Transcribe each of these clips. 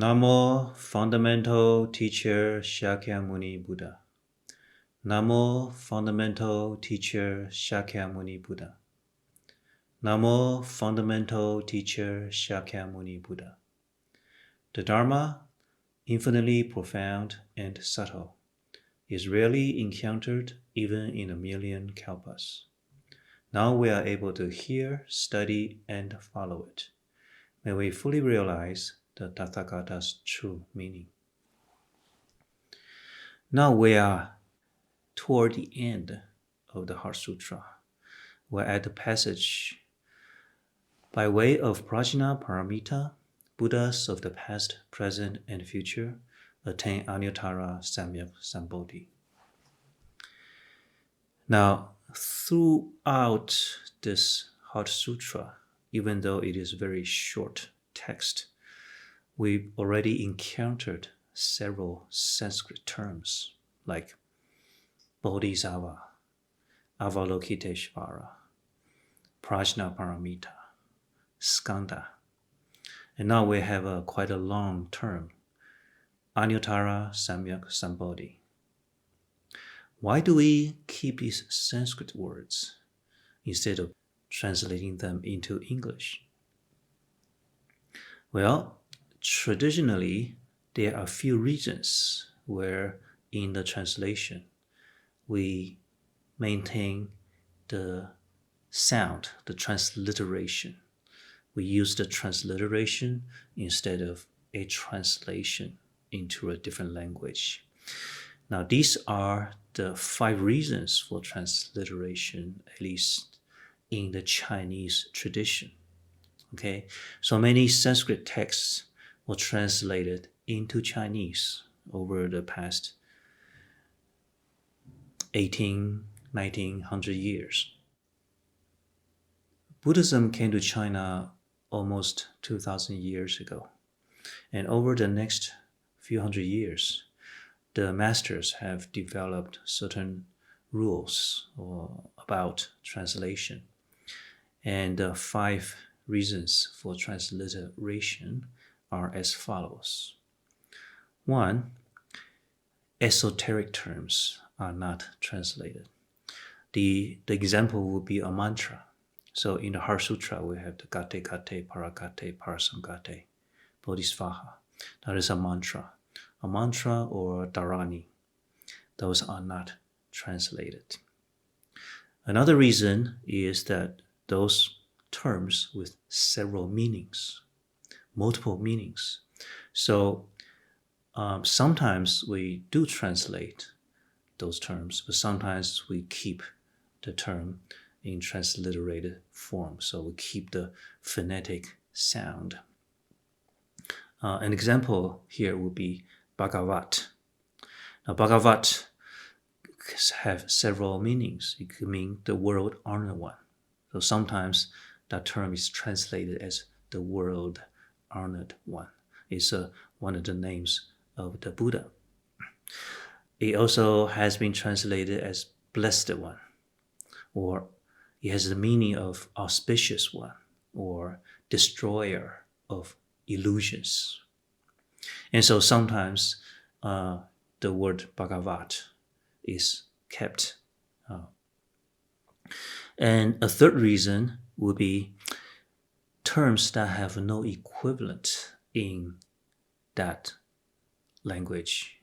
Namo Fundamental Teacher Shakyamuni Buddha. Namo Fundamental Teacher Shakyamuni Buddha. Namo Fundamental Teacher Shakyamuni Buddha. The Dharma, infinitely profound and subtle, is rarely encountered even in a million kalpas. Now we are able to hear, study, and follow it. May we fully realize the Tathagata's true meaning. Now we are toward the end of the Heart Sutra. We're at the passage, by way of Prajna Paramita, Buddhas of the past, present, and future attain Anuttara Samyak Sambodhi. Now, throughout this Heart Sutra, even though it is a very short text, we've already encountered several Sanskrit terms like Bodhisattva, Avalokiteshvara, Prajna Paramita, Skanda. And now we have quite a long term, Anuttara Samyak Sambodhi. Why do we keep these Sanskrit words instead of translating them into English? Well, traditionally, there are a few reasons where in the translation we maintain the sound, the transliteration. We use the transliteration instead of a translation into a different language. Now, these are the 5 reasons for transliteration, at least in the Chinese tradition. Okay, so many Sanskrit texts were translated into Chinese over the past 1900 years. Buddhism came to China almost 2,000 years ago. And over the next few hundred years, the masters have developed certain rules about translation. And the 5 reasons for transliteration are as follows. 1, esoteric terms are not translated. The example would be a mantra. So in the Heart Sutra, we have the Gate Gate, Paragate, Parasangate, Bodhisvaha. That is a mantra. A mantra or dharani. Those are not translated. Another reason is that those terms with several meanings, multiple meanings. So sometimes we do translate those terms, but sometimes we keep the term in transliterated form. So we keep the phonetic sound. An example here would be Bhagavat. Now, Bhagavat have several meanings. It could mean the world honored one. So sometimes that term is translated as the world honored one. It's one of the names of the Buddha. It also has been translated as blessed one, or it has the meaning of auspicious one, or destroyer of illusions. And so sometimes the word Bhagavat is kept. And a third reason would be terms that have no equivalent in that language.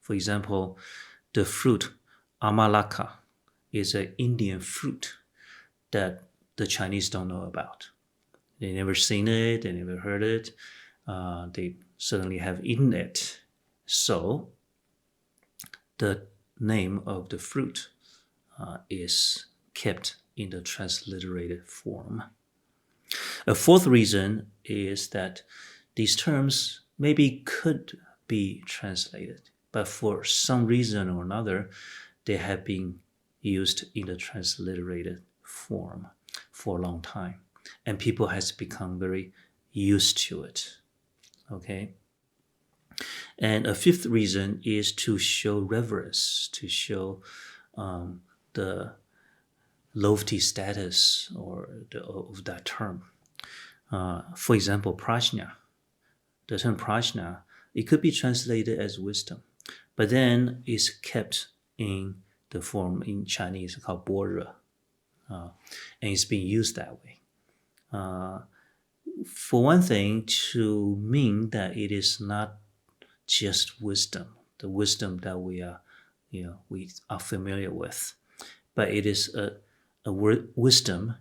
For example, the fruit amalaka is an Indian fruit that the Chinese don't know about. They never seen it, they never heard it. They certainly have eaten it. So the name of the fruit is kept in the transliterated form. A fourth reason is that these terms maybe could be translated, but for some reason or another, they have been used in the transliterated form for a long time, and people has become very used to it. Okay. And a fifth reason is to show reverence, to show the lofty status of that term. For example, prajna, the term prajna, it could be translated as wisdom, but then it's kept in the form in Chinese called 般若, and it's being used that way. For one thing, to mean that it is not just wisdom, the wisdom that we are familiar with, but it is a wisdom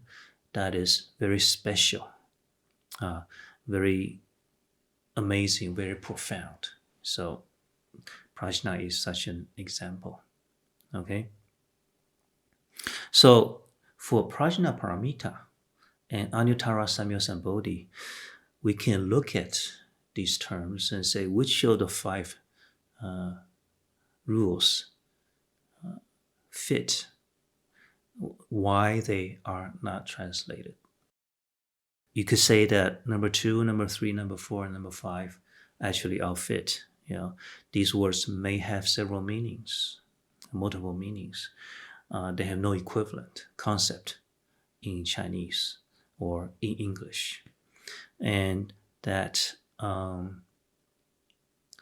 that is very special, very amazing, very profound. So prajna is such an example. Okay. So for prajna paramita and anuttara samyasambodhi, we can look at these terms and say which of the 5 rules fit why they are not translated. You could say that number 2, number 3, number 4, and number 5 actually all fit. These words may have several meanings, multiple meanings. They have no equivalent concept in Chinese or in English. And that,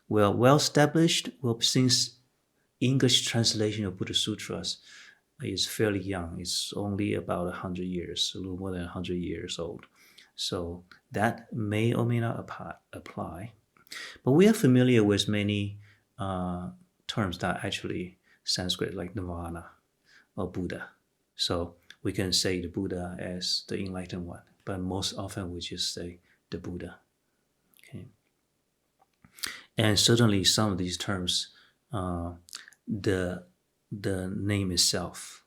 well established, since English translation of Buddha Sutras is fairly young. It's only about 100 years, a little more than 100 years old. So that may or may not apply. But we are familiar with many terms that actually Sanskrit, like nirvana or Buddha. So we can say the Buddha as the enlightened one, but most often we just say the Buddha. Okay. And certainly some of these terms, the name itself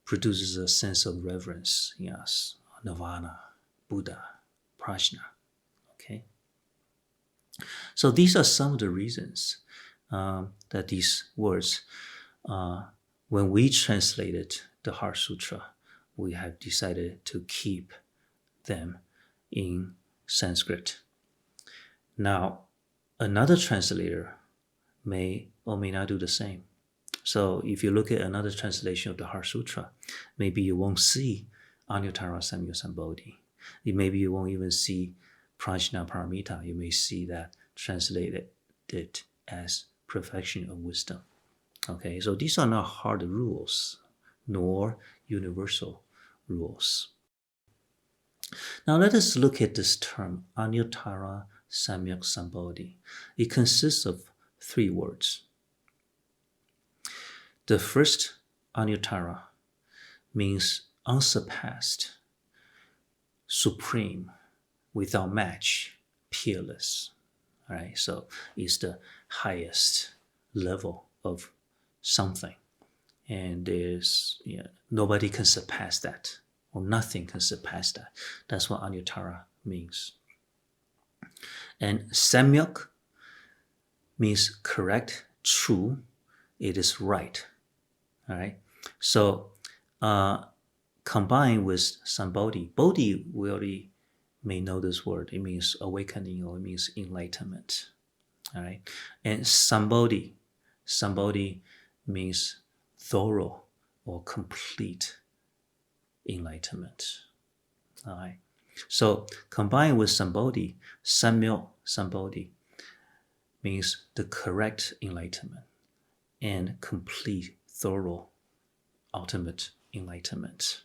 produces a sense of reverence in us. Nirvana, Buddha, prajna. Okay. So these are some of the reasons that these words, when we translated the Heart Sutra, we have decided to keep them in Sanskrit. Now, another translator may or may not do the same. So if you look at another translation of the Heart Sutra, maybe you won't see Anuttara Samyasambodhi. Maybe you won't even see Prajna Paramita. You may see that translated as perfection of wisdom. Okay, so these are not hard rules, nor universal rules. Now let us look at this term, Anuttara Samyasambodhi. It consists of 3 words. The first, Anuttara, means unsurpassed, supreme, without match, peerless. All right, so it's the highest level of something, and there's nobody can surpass that, or nothing can surpass that. That's what Anuttara means. And Samyak means correct, true, it is right. All right, so combined with Sambodhi, Bodhi, we already may know this word. It means awakening, or it means enlightenment. All right, and Sambodhi means thorough or complete enlightenment. All right, so combined with Sambodhi, Samyo Sambodhi means the correct enlightenment and complete, thorough, ultimate enlightenment.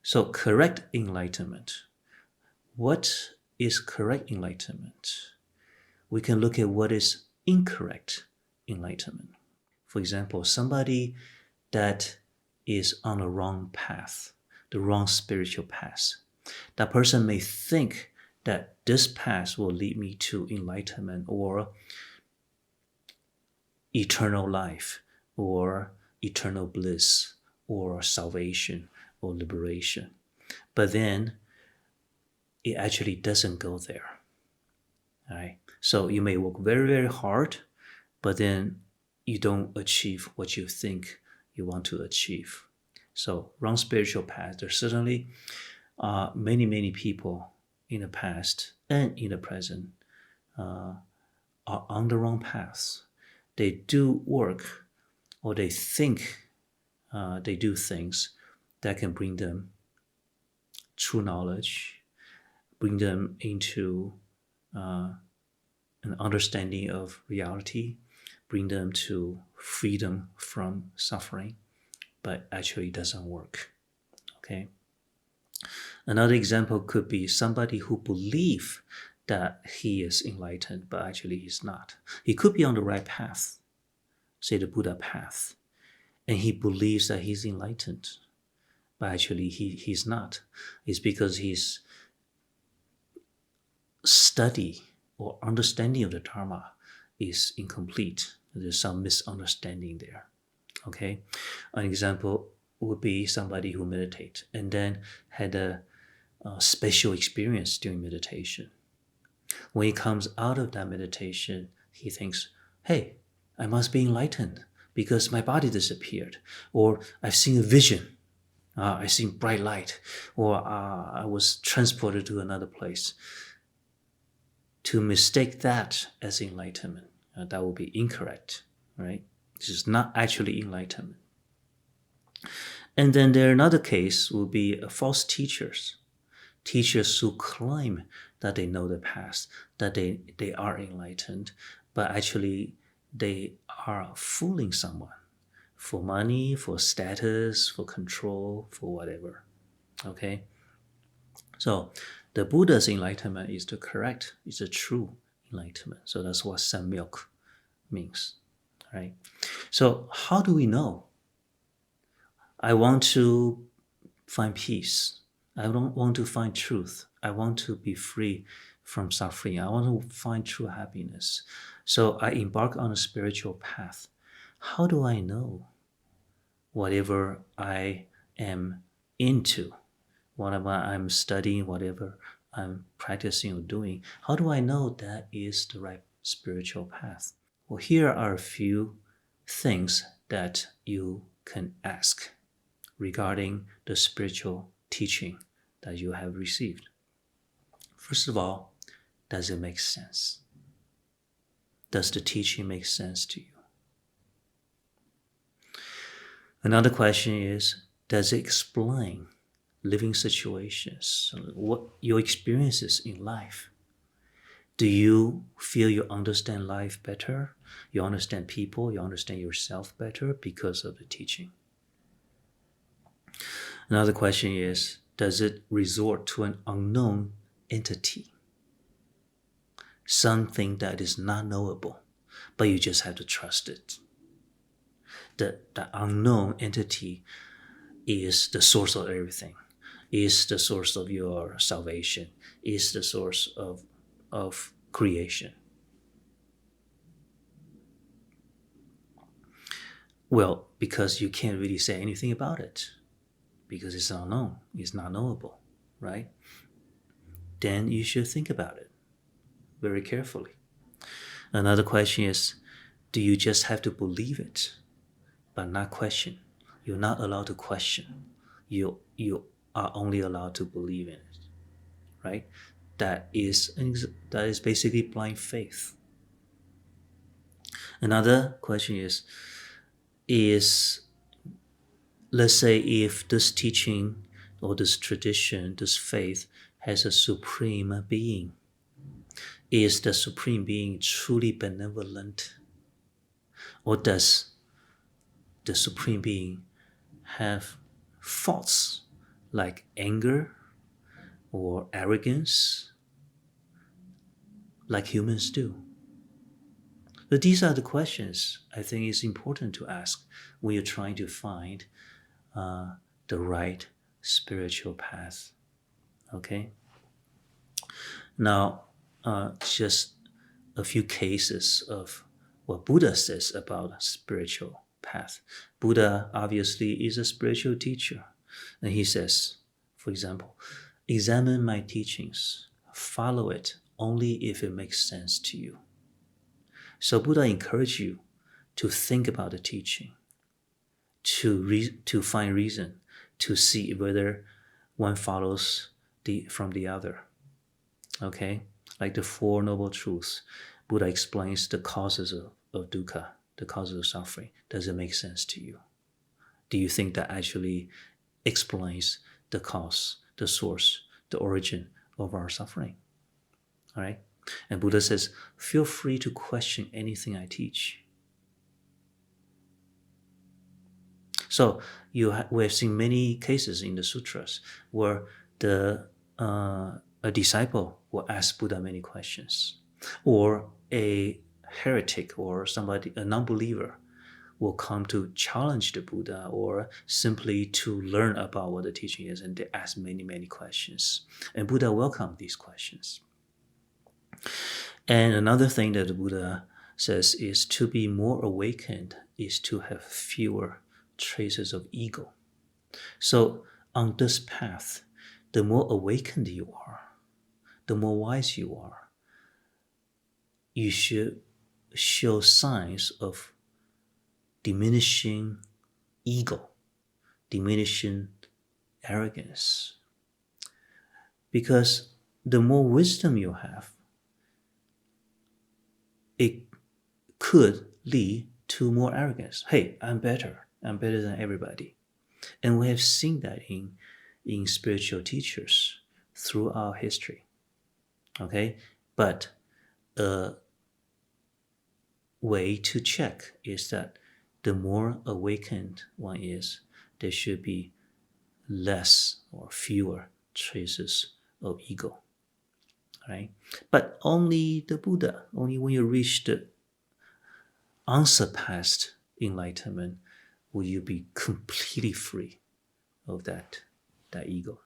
So correct enlightenment. What is correct enlightenment? We can look at what is incorrect enlightenment. For example, somebody that is on the wrong path, the wrong spiritual path. That person may think that this path will lead me to enlightenment or eternal life or eternal bliss or salvation or liberation. But then it actually doesn't go there. All right? So you may work very, very hard, but then you don't achieve what you think you want to achieve. So wrong spiritual path. There's certainly many, many people in the past and in the present are on the wrong paths. They do work, or they think they do things that can bring them true knowledge, bring them into an understanding of reality, bring them to freedom from suffering, but actually it doesn't work. Okay. Another example could be somebody who believes that he is enlightened, but actually he's not. He could be on the right path, say the Buddha path, and he believes that he's enlightened, but actually he's not. It's because his study or understanding of the Dharma is incomplete. There's some misunderstanding there. Okay, an example would be somebody who meditates and then had a special experience during meditation. When he comes out of that meditation, he thinks, hey, I must be enlightened because my body disappeared, or I've seen a vision, I've seen bright light, or I was transported to another place. To mistake that as enlightenment, that would be incorrect, right? This is not actually enlightenment. And then there another case will be false teachers. Teachers who claim that they know the past, that they are enlightened, but actually they are fooling someone for money, for status, for control, for whatever. Okay? So the Buddha's enlightenment is the correct, is the true enlightenment. So that's what samyok means, right? So how do we know? I want to find peace. I don't want to find truth. I want to be free from suffering. I want to find true happiness. So I embark on a spiritual path. How do I know whatever I am into, whatever I'm studying, whatever I'm practicing or doing, how do I know that is the right spiritual path? Well, here are a few things that you can ask regarding the spiritual teaching that you have received. First of all, does it make sense? Does the teaching make sense to you? Another question is, does it explain living situations, what your experiences in life? Do you feel you understand life better? You understand people, you understand yourself better because of the teaching? Another question is, does it resort to an unknown entity? Something that is not knowable, but you just have to trust it. The unknown entity is the source of everything, is the source of your salvation, is the source of creation. Well, because you can't really say anything about it, because it's unknown, it's not knowable, right? Then you should think about it very carefully. Another question is, do you just have to believe it, but not question? You're not allowed to question. You are only allowed to believe in it, right? That is basically blind faith. Another question is let's say if this teaching or this tradition, this faith has a supreme being, is the supreme being truly benevolent? Or does the supreme being have faults like anger or arrogance like humans do? But these are the questions I think is important to ask when you're trying to find the right spiritual path. Okay? Now, just a few cases of what Buddha says about spiritual path. Buddha obviously is a spiritual teacher. And he says, for example, examine my teachings, follow it only if it makes sense to you. So Buddha encouraged you to think about the teaching, to find reason, to see whether one follows from the other. Okay? Like the Four Noble Truths, Buddha explains the causes of dukkha, the causes of suffering. Does it make sense to you? Do you think that actually explains the cause, the source, the origin of our suffering. All right? And Buddha says, feel free to question anything I teach. So we have seen many cases in the sutras where a disciple will ask Buddha many questions, or a heretic or somebody, a non-believer, will come to challenge the Buddha or simply to learn about what the teaching is, and they ask many, many questions. And Buddha welcomed these questions. And another thing that the Buddha says is to be more awakened is to have fewer traces of ego. So on this path, the more awakened you are, the more wise you are, you should show signs of diminishing ego, diminishing arrogance. Because the more wisdom you have, it could lead to more arrogance. Hey, I'm better than everybody. And we have seen that in spiritual teachers throughout history. Okay? But a way to check is that the more awakened one is, there should be less or fewer traces of ego. Right? But only the Buddha, only when you reach the unsurpassed enlightenment will you be completely free of that ego.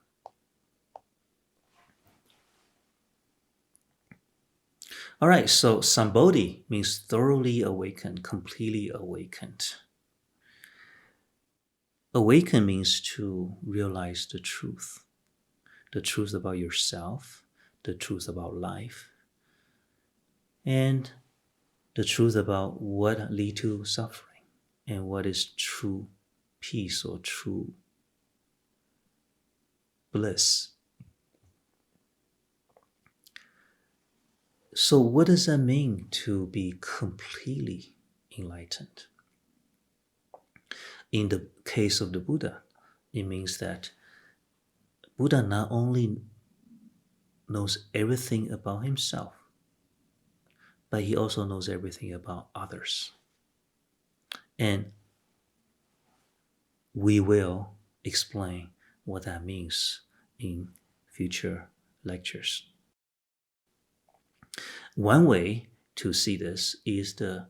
All right, so Sambodhi means thoroughly awakened, completely awakened. Awaken means to realize the truth about yourself, the truth about life, and the truth about what leads to suffering and what is true peace or true bliss. So what does that mean to be completely enlightened? In the case of the Buddha, it means that Buddha not only knows everything about himself, but he also knows everything about others. And we will explain what that means in future lectures. One way to see this is the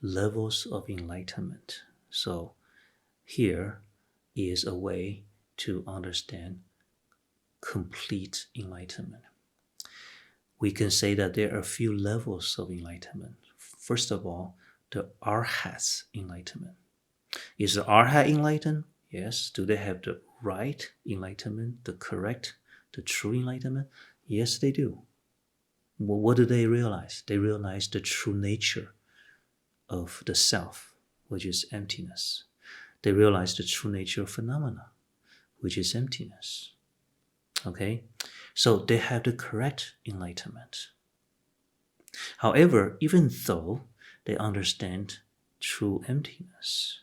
levels of enlightenment. So here is a way to understand complete enlightenment. We can say that there are a few levels of enlightenment. First of all, the Arhat's enlightenment. Is the Arhat enlightened? Yes. Do they have the right enlightenment, the correct, the true enlightenment? Yes, they do. Well, what do they realize? They realize the true nature of the self, which is emptiness. They realize the true nature of phenomena, which is emptiness. Okay? So they have the correct enlightenment. However, even though they understand true emptiness,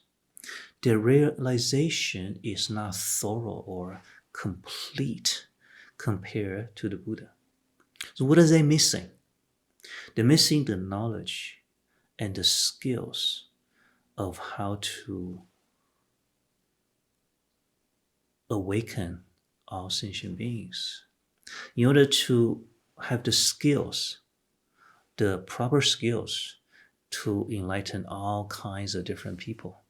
their realization is not thorough or complete compared to the Buddha. So what are they missing? They're missing the knowledge and the skills of how to awaken all sentient beings. In order to have the skills, the proper skills to enlighten all kinds of different people,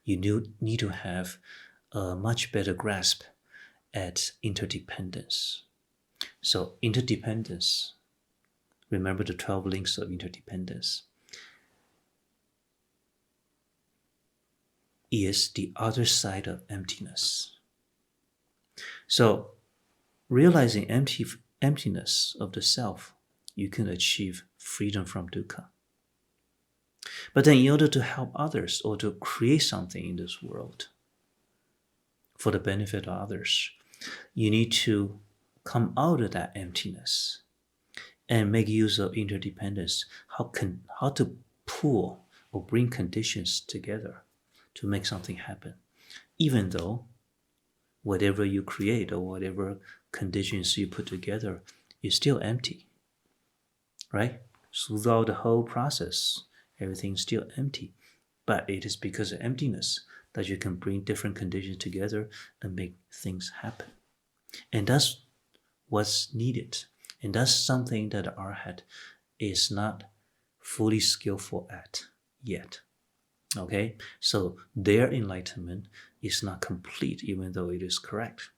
you need to have a much better grasp at interdependence. So interdependence, remember the 12 links of interdependence, is the other side of emptiness. So realizing emptiness of the self, you can achieve freedom from dukkha. But then in order to help others or to create something in this world for the benefit of others, you need to come out of that emptiness and make use of interdependence. How to pull or bring conditions together to make something happen, even though whatever you create or whatever conditions you put together is still empty, right? Throughout the whole process, everything's still empty. But it is because of emptiness that you can bring different conditions together and make things happen. And that's what's needed. And that's something that our head is not fully skillful at yet. Okay? So their enlightenment is not complete, even though it is correct.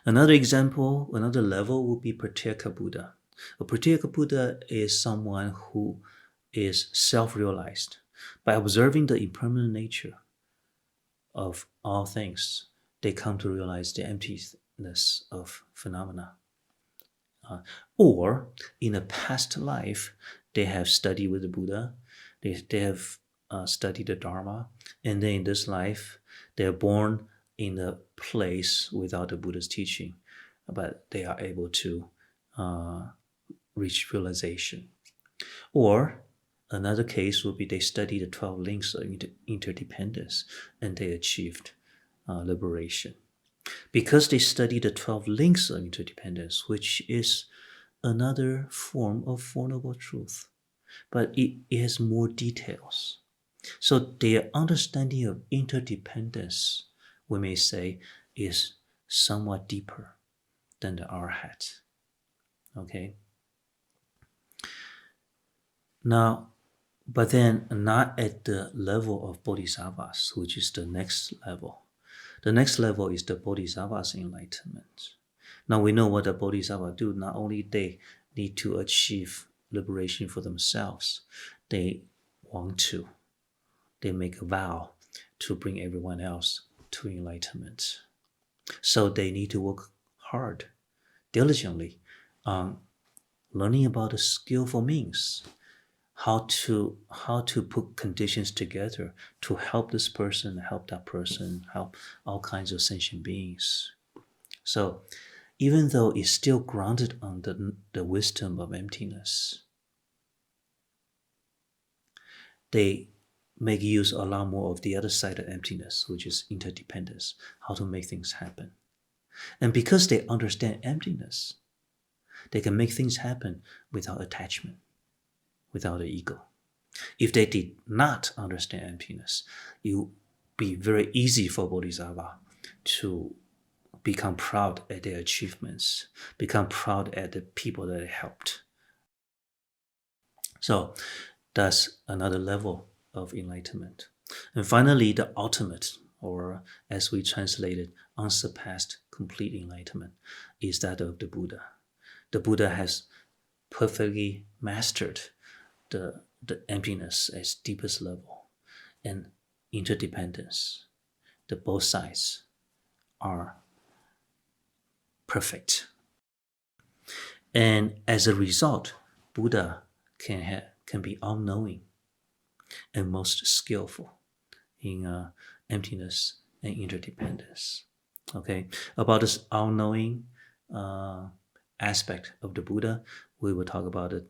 Another example, another level would be Pratyeka Buddha. A Pratyeka Buddha is someone who is self-realized. By observing the impermanent nature of all things, they come to realize the emptiness of phenomena. Or in a past life, they have studied with the Buddha, they have studied the Dharma, and then in this life, they are born in a place without the Buddha's teaching, but they are able to reach realization. Or another case would be they studied the 12 links of interdependence and they achieved liberation. Because they studied the 12 links of interdependence, which is another form of Four Noble Truth, but it has more details. So their understanding of interdependence, we may say, is somewhat deeper than the arhat. Okay? Now, but then not at the level of bodhisattvas, which is the next level. The next level is the bodhisattva's enlightenment. Now we know what the bodhisattvas do. Not only they need to achieve liberation for themselves, they make a vow to bring everyone else to enlightenment. So they need to work hard, diligently on learning about the skillful means, how to put conditions together to help this person, help that person, help all kinds of sentient beings. So even though it's still grounded on the wisdom of emptiness, they make use a lot more of the other side of emptiness, which is interdependence, how to make things happen. And because they understand emptiness, they can make things happen without attachment, without the ego. If they did not understand emptiness, it would be very easy for Bodhisattva to become proud at their achievements, become proud at the people that they helped. So that's another level of enlightenment. And finally, the ultimate, or as we translated, unsurpassed complete enlightenment, is that of the Buddha. The Buddha has perfectly mastered the emptiness at its deepest level and interdependence. The both sides are perfect. And as a result, Buddha can be all-knowing and most skillful in emptiness and interdependence. Okay, about this all-knowing aspect of the Buddha, we will talk about it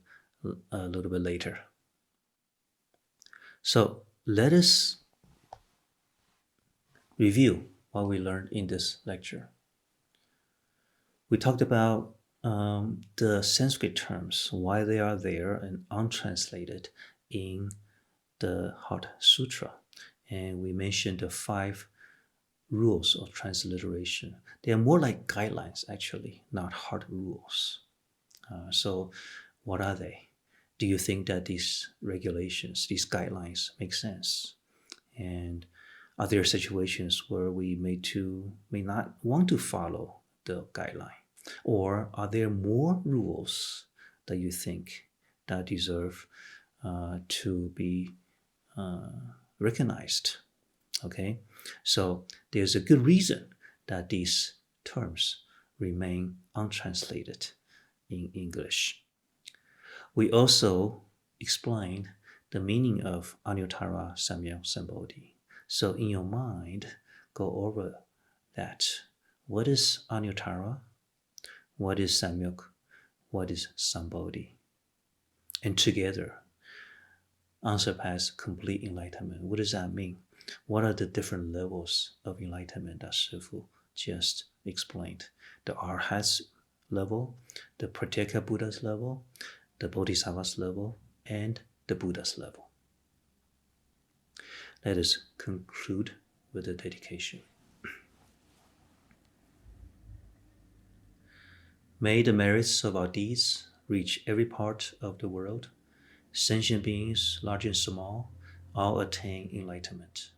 a little bit later. So let us review what we learned in this lecture. We talked about the Sanskrit terms, why they are there and untranslated in the Heart Sutra. And we mentioned the 5 rules of transliteration. They are more like guidelines, actually, not hard rules. So what are they? Do you think that these regulations, these guidelines make sense? And are there situations where we may not want to follow the guideline? Or are there more rules that you think that deserve to be recognized? Okay, so there's a good reason that these terms remain untranslated in English. We also explained the meaning of Anuttara Samyak Sambodhi. So in your mind, go over that. What is Anuttara? What is Samyak? What is Sambodhi? And together, unsurpassed complete enlightenment. What does that mean? What are the different levels of enlightenment that Shifu just explained? The Arhats level, the Pratyeka Buddha's level, the Bodhisattva's level, and the Buddha's level. Let us conclude with the dedication. May the merits of our deeds reach every part of the world. Sentient beings, large and small, all attain enlightenment.